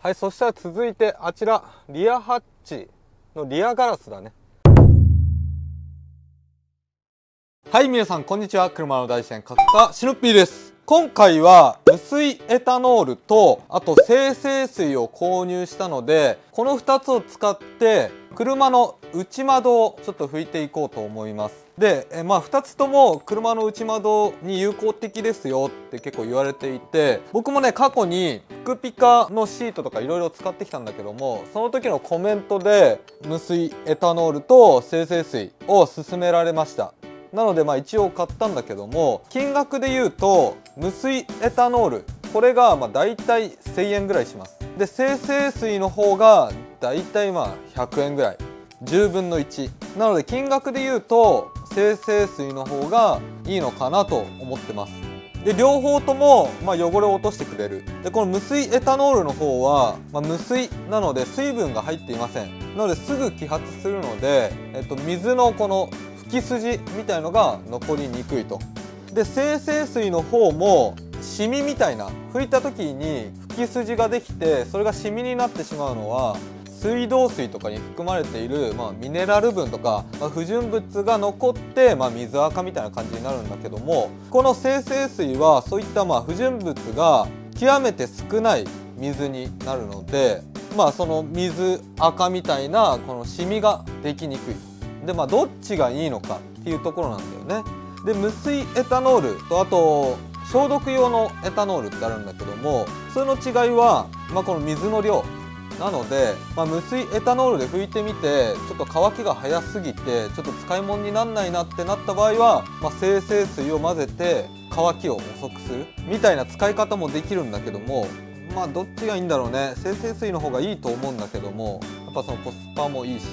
はい、そしたら続いてあちらリアハッチのリアガラスだね。はい、皆さんこんにちは。車の大自然角家シノッピーです。今回は無水エタノールとあと精製水を購入したので、この2つを使って車の内窓をちょっと拭いていこうと思います。で、2つとも車の内窓に有効的ですよって結構言われていて、僕もね過去にピクピカのシートとかいろいろ使ってきたんだけども、その時のコメントで無水エタノールと精製水を勧められました。なので一応買ったんだけども、金額で言うと無水エタノールこれがだいたい1000円ぐらいします。で精製水の方がだいたい100円ぐらい、10分の1なので、金額で言うと精製水の方がいいのかなと思ってます。で両方とも汚れを落としてくれる。でこの無水エタノールの方は、無水なので水分が入っていません。なのですぐ揮発するので、水のこの拭き筋みたいのが残りにくいと。で精製水の方もシミみたいな、拭いた時に拭き筋ができてそれがシミになってしまうのは、水道水とかに含まれている、ミネラル分とか、不純物が残って、水垢みたいな感じになるんだけども、この精製水はそういった不純物が極めて少ない水になるので、その水垢みたいなこのシミができにくい。でどっちがいいのかっていうところなんだよね。で無水エタノールとあと消毒用のエタノールってあるんだけども、それの違いは、この水の量なので、無水エタノールで拭いてみてちょっと乾きが早すぎてちょっと使い物にならないなってなった場合は、精製水を混ぜて乾きを遅くするみたいな使い方もできるんだけども、どっちがいいんだろうね。精製水の方がいいと思うんだけども、やっぱそのコスパもいいし、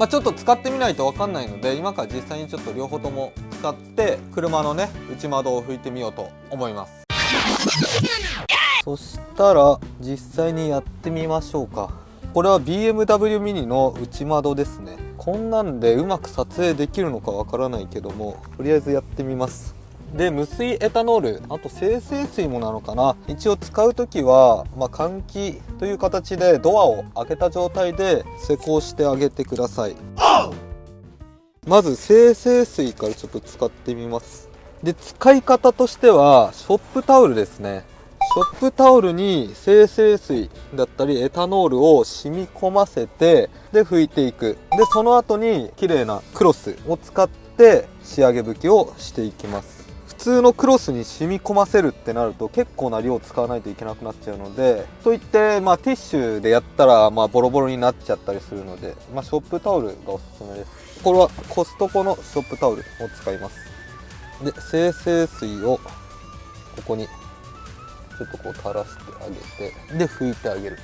ちょっと使ってみないと分かんないので、今から実際にちょっと両方とも使って車のね内窓を拭いてみようと思います。そしたら実際にやってみましょうか。これは BMW ミニの内窓ですね。こんなんでうまく撮影できるのかわからないけども、とりあえずやってみます。で無水エタノール、あと精製水もなのかな、一応使う時は、換気という形でドアを開けた状態で施工してあげてください。まず精製水からちょっと使ってみます。で使い方としてはショップタオルですね。ショップタオルに精製水だったりエタノールを染み込ませて、で拭いていく。でその後に綺麗なクロスを使って仕上げ拭きをしていきます。普通のクロスに染み込ませるってなると結構な量を使わないといけなくなっちゃうので、といって、ティッシュでやったらボロボロになっちゃったりするので、ショップタオルがおすすめです。これはコストコのショップタオルを使います。で精製水をここにちょっとこう垂らしてあげて、で拭いてあげる。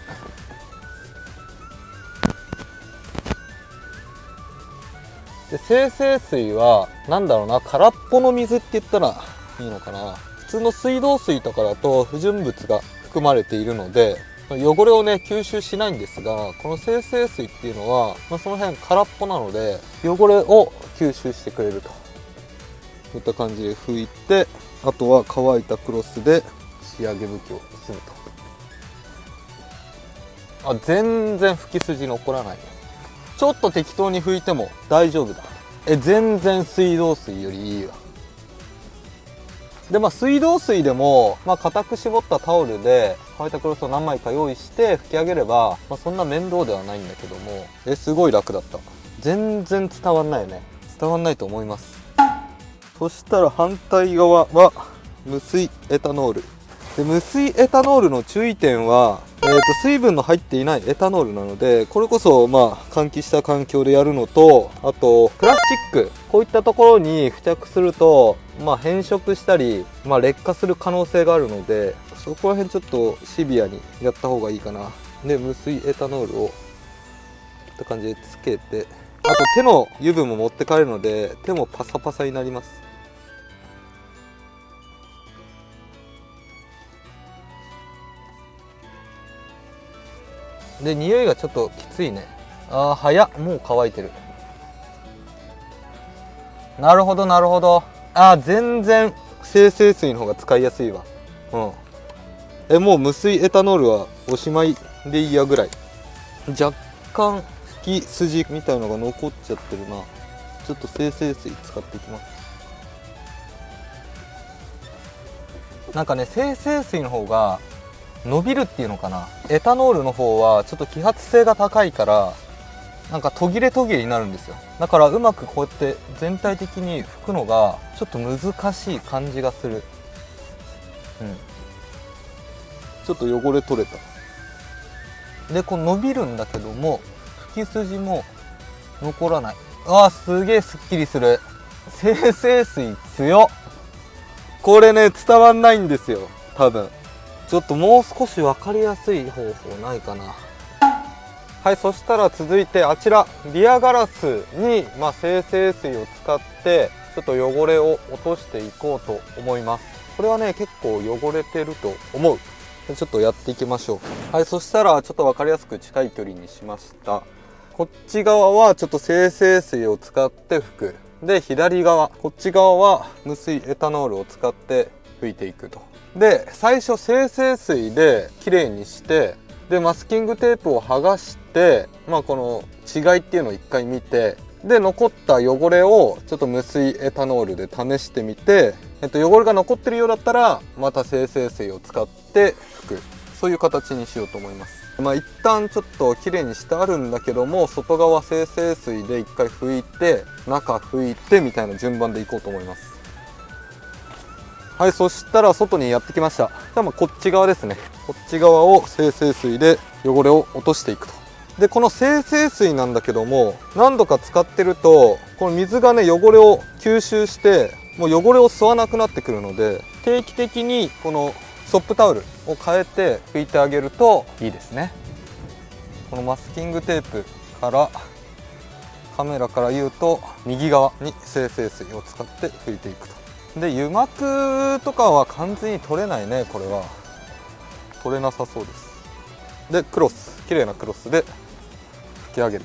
で精製水はなんだろうな、空っぽの水って言ったらいいのかな。普通の水道水とかだと不純物が含まれているので汚れをね吸収しないんですが、この精製水っていうのは、その辺空っぽなので汚れを吸収してくれると。こういった感じで拭いて、あとは乾いたクロスで仕上げ拭きをすると。全然拭き筋残らない。ちょっと適当に拭いても大丈夫だ。全然水道水よりいいわ。で水道水でも固く絞ったタオルで乾いたクロスを何枚か用意して拭き上げれば、そんな面倒ではないんだけども、すごい楽だった。全然伝わんないよね。伝わんないと思います。そしたら反対側は無水エタノールで、無水エタノールの注意点は、水分の入っていないエタノールなので、これこそ換気した環境でやるのと、あとプラスチックこういったところに付着すると変色したり、劣化する可能性があるので、そこら辺ちょっとシビアにやった方がいいかな。で無水エタノールをこういった感じでつけて、あと手の油分も持って帰るので手もパサパサになります。で匂いがちょっときついね。早っ、もう乾いてる。なるほどなるほど。全然精製水の方が使いやすいわ。もう無水エタノールはおしまいでいいやぐらい。若干吹き筋みたいのが残っちゃってるな。ちょっと精製水使っていきます。なんかね、精製水の方が伸びるっていうのかな。エタノールの方はちょっと揮発性が高いからなんか途切れ途切れになるんですよ。だからうまくこうやって全体的に拭くのがちょっと難しい感じがする。ちょっと汚れ取れた。でこう伸びるんだけども拭き筋も残らない。あー、すげえすっきりする。精製水強っ。これね伝わんないんですよ多分。ちょっともう少し分かりやすい方法ないかな。はい、そしたら続いてあちらリアガラスに、精製水を使ってちょっと汚れを落としていこうと思います。これはね結構汚れてると思う。ちょっとやっていきましょう。はい、そしたらちょっと分かりやすく近い距離にしました。こっち側はちょっと精製水を使って拭く。で左側こっち側は無水エタノールを使って拭いていくと。で最初精製水できれいにしてでマスキングテープを剥がしてこの違いっていうのを一回見てで残った汚れをちょっと無水エタノールで試してみて、汚れが残ってるようだったらまた精製水を使って拭く。そういう形にしようと思います。一旦ちょっときれいにしてあるんだけども外側精製水で一回拭いて中拭いてみたいな順番でいこうと思います。はい、そしたら外にやってきました。じゃあこっち側ですね。こっち側を精製水で汚れを落としていくと。でこの精製水なんだけども何度か使ってるとこの水がね汚れを吸収してもう汚れを吸わなくなってくるので定期的にこのソップタオルを変えて拭いてあげるといいですね。このマスキングテープからカメラから言うと右側に精製水を使って拭いていくと。で油膜とかは完全に取れないね。これは取れなさそうです。でクロス綺麗なクロスで拭き上げる。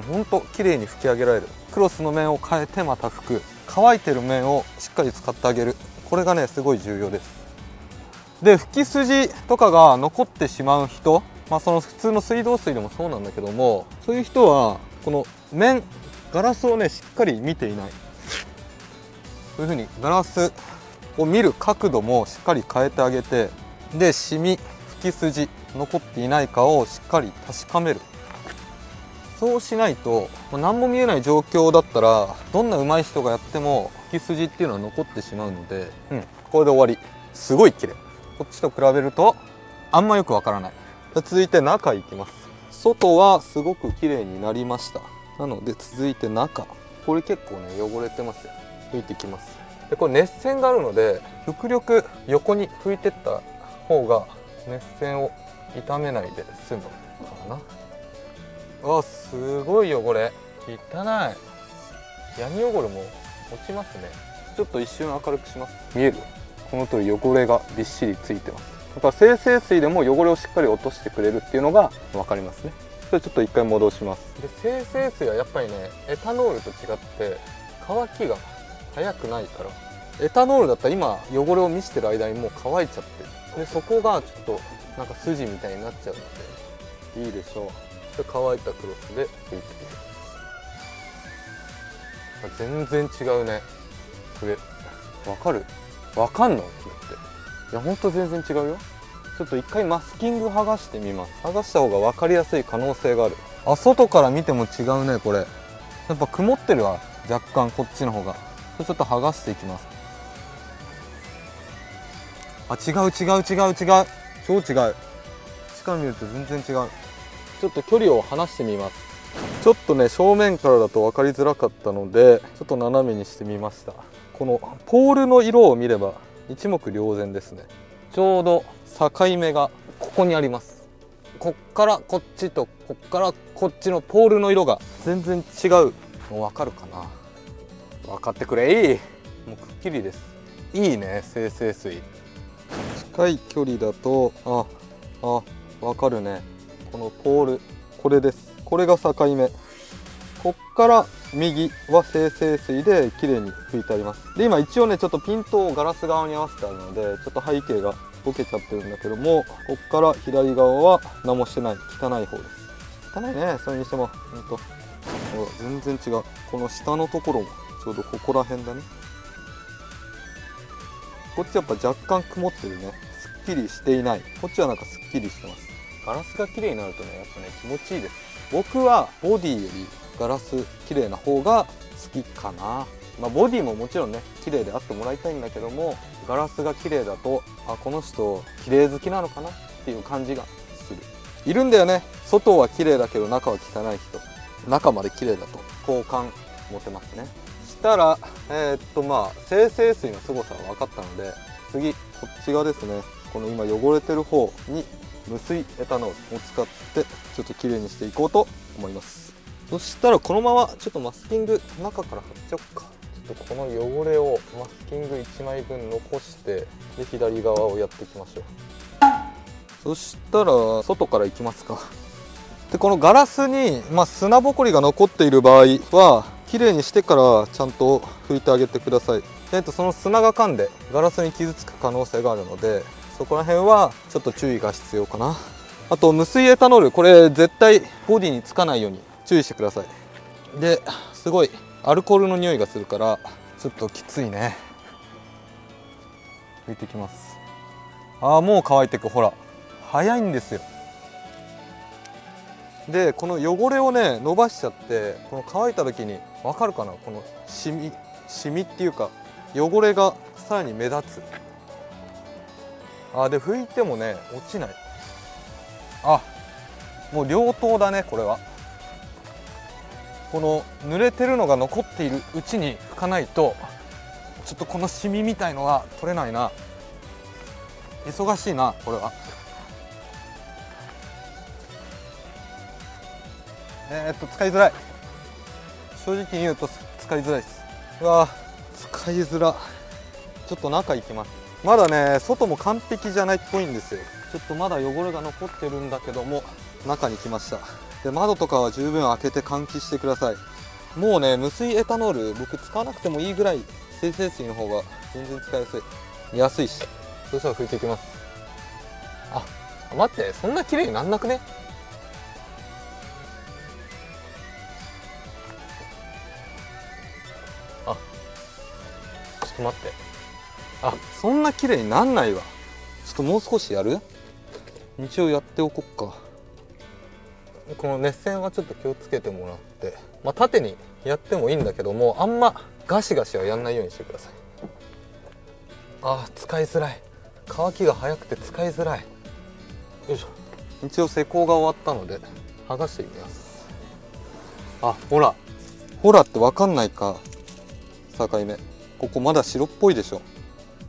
ほんと綺麗に拭き上げられる。クロスの面を変えてまた拭く。乾いてる面をしっかり使ってあげる。これがねすごい重要です。で拭き筋とかが残ってしまう人、その普通の水道水でもそうなんだけどもそういう人はこの面ガラスをねしっかり見ていない。こういう風にガラスを見る角度もしっかり変えてあげてでシミ拭き筋残っていないかをしっかり確かめる。そうしないと何も見えない状況だったらどんな上手い人がやっても拭き筋っていうのは残ってしまうので、これで終わり。すごい綺麗。こっちと比べるとあんまよくわからない。続いて中いきます。外はすごく綺麗になりました。なので続いて中、これ結構ね汚れてますよ。拭いていきます。でこれ熱線があるので極力横に拭いてった方が熱線を傷めないで済むかな。すごい汚れ。汚い。ヤニ汚れも落ちますね。ちょっと一瞬明るくします。見える？この通り汚れがびっしりついてます。だから精製水でも汚れをしっかり落としてくれるっていうのが分かりますね。それちょっと一回戻します。で精製水はやっぱりねエタノールと違って乾きが早くないから、エタノールだったら今汚れを見せてる間にもう乾いちゃってる。でそこがちょっとなんか筋みたいになっちゃうのでいいでしょう。乾いたクロスで拭いていく。全然違うね。これわかる？わかんの？これって。いやほんと全然違うよ。ちょっと一回マスキング剥がしてみます。剥がした方が分かりやすい可能性がある。外から見ても違うねこれ。やっぱ曇ってるわ若干こっちの方が。ちょっと剥がしていきます。違う。超違う。近見ると全然違う。ちょっと距離を離してみます。ちょっとね正面からだと分かりづらかったのでちょっと斜めにしてみました。このポールの色を見れば一目瞭然ですね。ちょうど境目がここにあります。こっからこっちとこっからこっちのポールの色が全然違う。もう分かるかな。分かってくれい。もうくっきりです。いいね精製水。近い距離だと分かるね。このポールこれです。これが境目。こっから右は精製水で綺麗に拭いてあります。で今一応ねちょっとピントをガラス側に合わせてあるのでちょっと背景が溶けちゃってるんだけども、こっから左側は何もしてない汚い方です。汚いね、それにしても。ほんとほら全然違う。この下のところもちょうどここら辺だね。こっちやっぱ若干曇ってるね。すっきりしていない。こっちはなんかすっきりしてます。ガラスが綺麗になるとね、やっぱね気持ちいいです。僕はボディよりガラス綺麗な方が好きかな。まあ、ボディももちろんね綺麗であってもらいたいんだけども、ガラスが綺麗だと、あ、この人綺麗好きなのかなっていう感じがする。いるんだよね、外は綺麗だけど中は汚い人。中まで綺麗だと好感持てますね。したらまあ精製水の凄さは分かったので、次こっち側ですね。この今汚れてる方に無水エタノールを使ってちょっと綺麗にしていこうと思います。そしたらこのままちょっとマスキング中から貼っちゃおうか。ちょっとこの汚れをマスキング1枚分残して、で左側をやっていきましょう。そしたら外からいきますか。でこのガラスに、砂ぼこりが残っている場合は綺麗にしてからちゃんと拭いてあげてください。その砂が噛んでガラスに傷つく可能性があるので、そこら辺はちょっと注意が必要かな。あと無水エタノール、これ絶対ボディにつかないように注意してください。ですごいアルコールの匂いがするからちょっときついね。拭いてきます。ああ、もう乾いてく。ほら早いんですよ。でこの汚れをね伸ばしちゃって、この乾いた時に分かるかな、このシミっていうか汚れがさらに目立つ。で拭いてもね落ちない。もう良島だね。これはこの濡れてるのが残っているうちに拭かないと、ちょっとこのシミみたいのが取れないな。忙しいなこれは。使いづらい。正直に言うと使いづらいです。うわ使いづら。ちょっと中行きます。まだね外も完璧じゃないっぽいんですよ。ちょっとまだ汚れが残ってるんだけども、中に来ました。で窓とかは十分開けて換気してください。もうね無水エタノール僕使わなくてもいいぐらい、精製水の方が全然使いやすい。安いし。そしたら拭いていきます。待って、そんな綺麗になんなくね。ちょっと待って。そんな綺麗になんないわ。ちょっともう少しやる？一応やっておこっか。この熱線はちょっと気をつけてもらって、縦にやってもいいんだけども、あんまガシガシはやんないようにしてください。使いづらい。乾きが早くて使いづらい。よいしょ。一応施工が終わったので剥がしてみます。ほらほらって分かんないか。境目ここまだ白っぽいでしょ。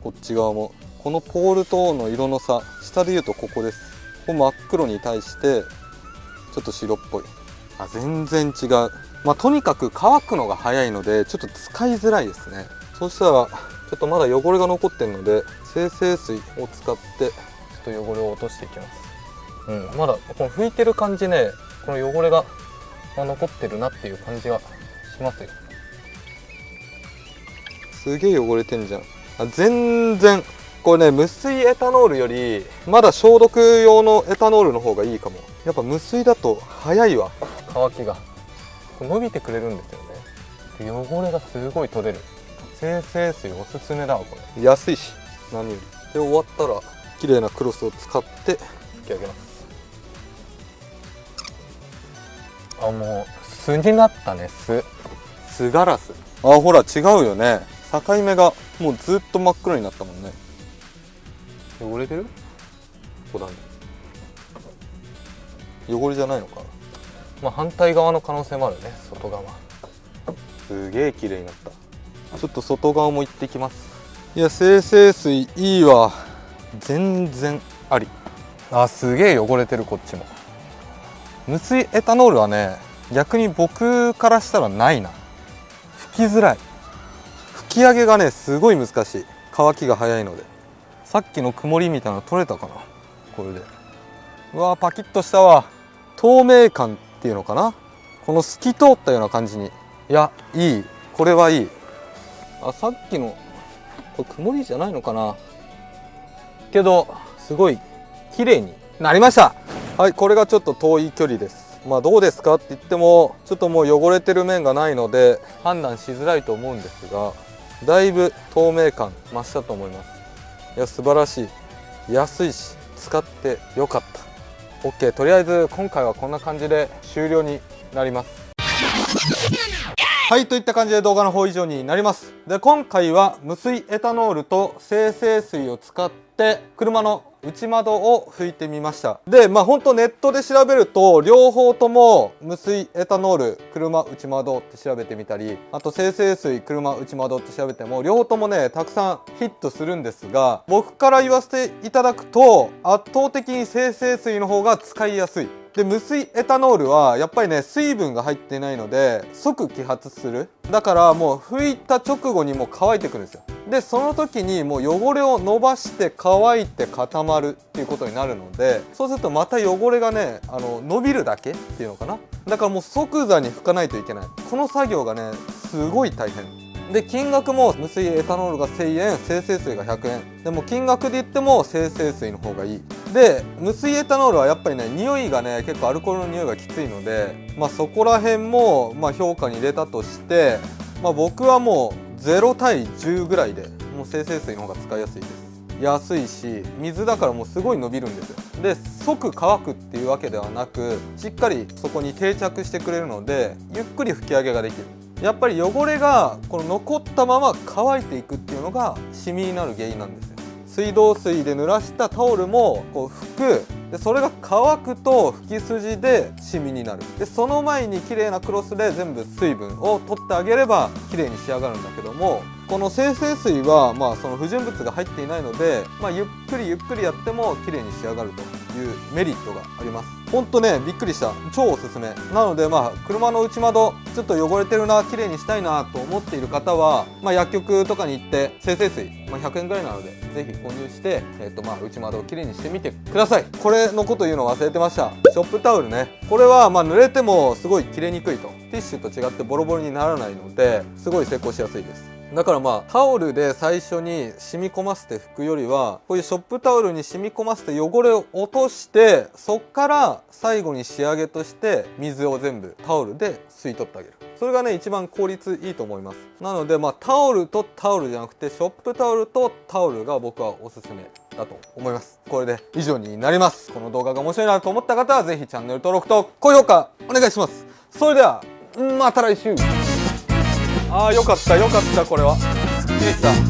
こっち側もこのポールとの色の差、下で言うとここです。ここ真っ黒に対してちょっと白っぽい。全然違う。とにかく乾くのが早いのでちょっと使いづらいですね。そしたらちょっとまだ汚れが残ってるので精製水を使ってちょっと汚れを落としていきます。まだこの拭いてる感じね、この汚れが残ってるなっていう感じがしますよ。すげえ汚れてんじゃん。全然これね無水エタノールよりまだ消毒用のエタノールの方がいいかも。やっぱ無水だと早いわ、乾きが。伸びてくれるんですよね。で汚れがすごい取れる。精製水おすすめだわこれ。安いし何より。で終わったら綺麗なクロスを使って拭き上げます。もう巣になったね。巣ガラス。ほら違うよね。境目がもうずっと真っ黒になったもんね。汚れてる？ここだね。汚れじゃないのかな。反対側の可能性もあるね。外側すげえ綺麗になった。ちょっと外側も行ってきます。いや精製水いいわ。全然あり。すげえ汚れてる。こっちも無水エタノールはね逆に僕からしたらないな。拭きづらい。拭き上げがねすごい難しい。乾きが早いので。さっきの曇りみたいなの取れたかなこれで。うわパキッとしたわ。透明感っていうのかな、この透き通ったような感じに。いやいい、これはいい。さっきのこれ曇りじゃないのかなけどすごい綺麗になりました。はい、これがちょっと遠い距離です。まあどうですかって言ってもちょっともう汚れてる面がないので判断しづらいと思うんですが、だいぶ透明感増したと思います。いや素晴らしい、安いし使ってよかった。 OK、 とりあえず今回はこんな感じで終了になります。はい、といった感じで動画の方以上になります。で、今回は無水エタノールと精製水を使って車の内窓を拭いてみました。で、まあほんとネットで調べると両方とも無水エタノール車内窓って調べてみたり、あと精製水車内窓って調べても両方ともねたくさんヒットするんですが、僕から言わせていただくと圧倒的に精製水の方が使いやすい。で、無水エタノールはやっぱりね水分が入ってないので即揮発する。だからもう拭いた直後にもう乾いてくるんですよ。でその時にもう汚れを伸ばして乾いて固まるっていうことになるので、そうするとまた汚れがね伸びるだけっていうのかな。だからもう即座に拭かないといけない。この作業がねすごい大変で、金額も無水エタノールが1000円、精製水が100円でも金額で言っても精製水の方がいい。で無水エタノールはやっぱりね匂いがね結構アルコールの匂いがきついので、まあそこら辺もまあ評価に入れたとして、まあ僕はもう0対10ぐらいでもう精製水の方が使いやすいです。安いし水だからもうすごい伸びるんですよ。で即乾くっていうわけではなくしっかりそこに定着してくれるのでゆっくり拭き上げができる。やっぱり汚れがこの残ったまま乾いていくっていうのがシミになる原因なんですよ。水道水で濡らしたタオルもこう拭く。でそれが乾くと拭き筋でシミになる。でその前に綺麗なクロスで全部水分を取ってあげれば綺麗に仕上がるんだけども、この精製水はまあその不純物が入っていないので、まあ、ゆっくりゆっくりやっても綺麗に仕上がるというメリットがあります。ほんとねびっくりした。超おすすめなので、まあ車の内窓ちょっと汚れてるな、綺麗にしたいなと思っている方は、まあ、薬局とかに行って精製水、まあ、100円ぐらいなのでぜひ購入して、まあ内窓を綺麗にしてみてください。これのこと言うの忘れてました。ショップタオルね、これはまあ濡れてもすごい切れにくいと。ティッシュと違ってボロボロにならないのですごい成功しやすいです。だからまあタオルで最初に染み込ませて拭くよりはこういうショップタオルに染み込ませて汚れを落としてそっから最後に仕上げとして水を全部タオルで吸い取ってあげる。それがね一番効率いいと思います。なのでまあタオルとタオルじゃなくてショップタオルとタオルが僕はおすすめだと思います。これで以上になります。この動画が面白いなと思った方はぜひチャンネル登録と高評価お願いします。それではまた来週。ああよかったよかった、これはすっきりした。